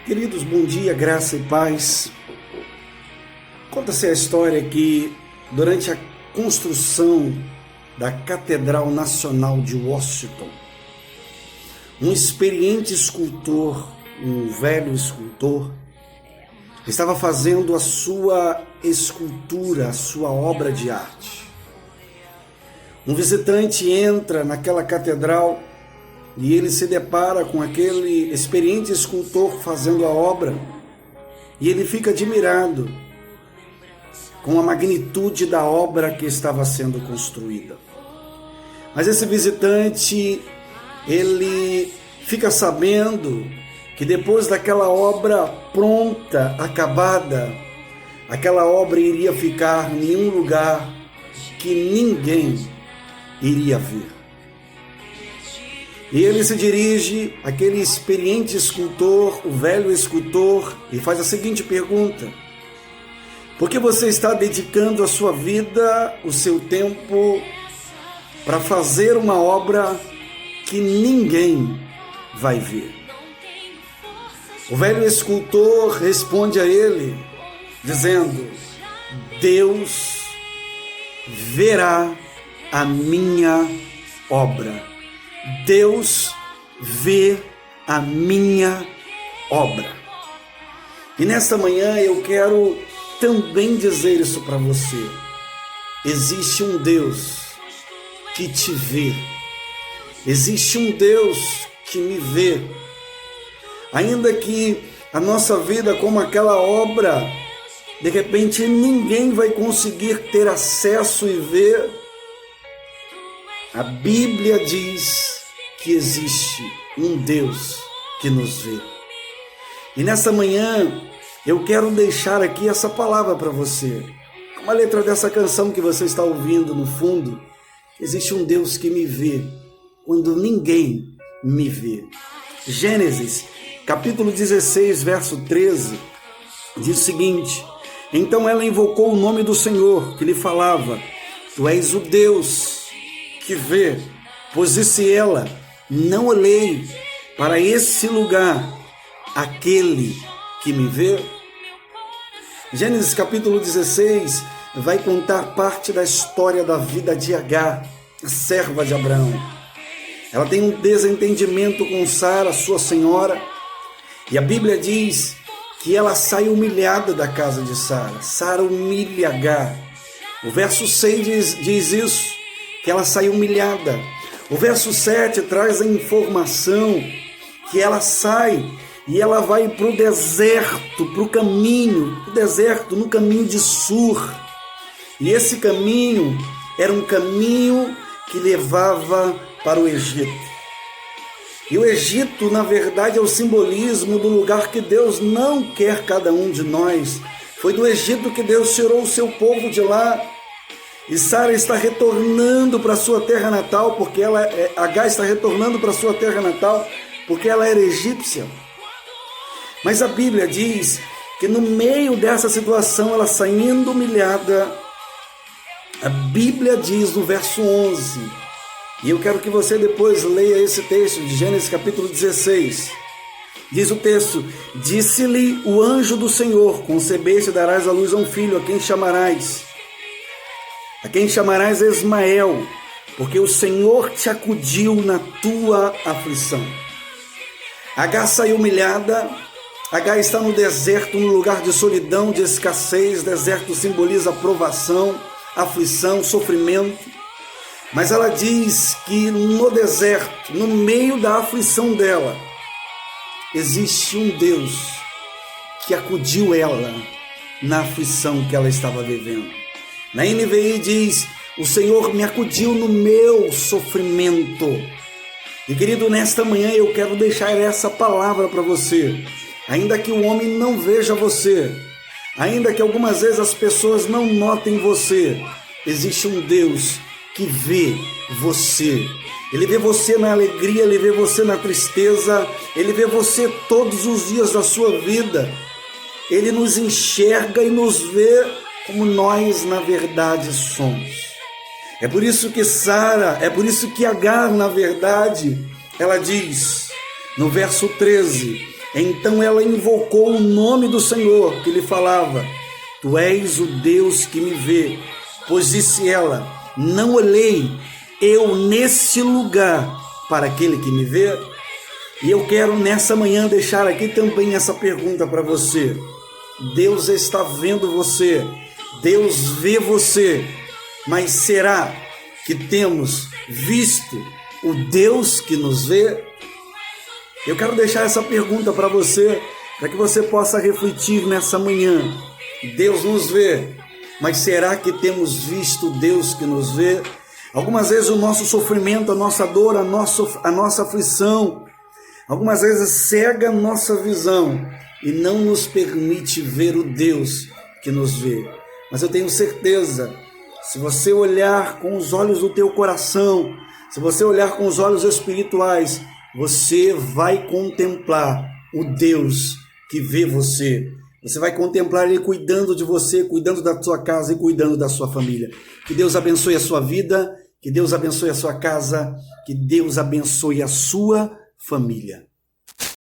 Queridos, bom dia, graça e paz. Conta-se a história que durante a construção da Catedral Nacional de Washington, um experiente escultor, um velho escultor, estava fazendo a sua escultura, a sua obra de arte. Um visitante entra naquela catedral e ele se depara com aquele experiente escultor fazendo a obra e ele fica admirado com a magnitude da obra que estava sendo construída. Mas esse visitante, ele fica sabendo que depois daquela obra pronta, acabada, aquela obra iria ficar em um lugar que ninguém iria ver. E ele se dirige àquele experiente escultor, o velho escultor, e faz a seguinte pergunta: por que você está dedicando a sua vida, o seu tempo, para fazer uma obra que ninguém vai ver? O velho escultor responde a ele, dizendo: Deus verá a minha obra. Deus vê a minha obra. E nesta manhã eu quero também dizer isso para você. Existe um Deus que te vê. Existe um Deus que me vê. Ainda que a nossa vida, como aquela obra, de repente ninguém vai conseguir ter acesso e ver, a Bíblia diz que existe um Deus que nos vê. E nessa manhã eu quero deixar aqui essa palavra para você. Como a letra dessa canção que você está ouvindo no fundo, existe um Deus que me vê quando ninguém me vê. Gênesis, capítulo 16, verso 13, diz o seguinte: então ela invocou o nome do Senhor, que lhe falava: tu és o Deus que vê. Pois disse ela: não olhei para esse lugar aquele que me vê. Gênesis capítulo 16 vai contar parte da história da vida de Agar, a serva de Abraão. Ela tem um desentendimento com Sara, sua senhora, e a Bíblia diz que ela sai humilhada da casa de Sara. Sara humilha Agar. O verso 6 diz isso, que ela sai humilhada. O verso 7 traz a informação que ela sai e ela vai para o deserto, para o caminho, o deserto no caminho de Sur. E esse caminho era um caminho que levava para o Egito. E o Egito, na verdade, é o simbolismo do lugar que Deus não quer cada um de nós. Foi do Egito que Deus tirou o seu povo de lá. E Sara está retornando para sua terra natal, porque Agar está retornando para sua terra natal, porque ela era egípcia. Mas a Bíblia diz que no meio dessa situação, ela saindo humilhada, a Bíblia diz no verso 11, e eu quero que você depois leia esse texto de Gênesis capítulo 16, diz o texto: disse-lhe o anjo do Senhor, concebeste e darás à luz a um filho, a quem chamarás Ismael, porque o Senhor te acudiu na tua aflição. Agar saiu humilhada. Agar está no deserto, no lugar de solidão, de escassez. Deserto simboliza provação, aflição, sofrimento. Mas ela diz que no deserto, no meio da aflição dela, existe um Deus que acudiu ela na aflição que ela estava vivendo. Na NVI diz: o Senhor me acudiu no meu sofrimento. E querido, nesta manhã eu quero deixar essa palavra para você. Ainda que o homem não veja você, ainda que algumas vezes as pessoas não notem você, existe um Deus que vê você. Ele vê você na alegria, ele vê você na tristeza, ele vê você todos os dias da sua vida. Ele nos enxerga e nos vê como nós na verdade somos. É por isso que Sara, é por isso que Agar, na verdade, ela diz, no verso 13, Então ela invocou o nome do Senhor, que lhe falava: Tu és o Deus que me vê. Pois disse ela: Não olhei eu nesse lugar para aquele que me vê? E eu quero nessa manhã deixar aqui também essa pergunta para você. Deus está vendo você, Deus vê você, mas será que temos visto o Deus que nos vê? Eu quero deixar essa pergunta para você, para que você possa refletir nessa manhã. Deus nos vê, mas será que temos visto o Deus que nos vê? Algumas vezes o nosso sofrimento, a nossa dor, a nossa aflição, algumas vezes cega a nossa visão e não nos permite ver o Deus que nos vê. Mas eu tenho certeza, se você olhar com os olhos do teu coração, se você olhar com os olhos espirituais, você vai contemplar o Deus que vê você. Você vai contemplar Ele cuidando de você, cuidando da sua casa e cuidando da sua família. Que Deus abençoe a sua vida, que Deus abençoe a sua casa, que Deus abençoe a sua família.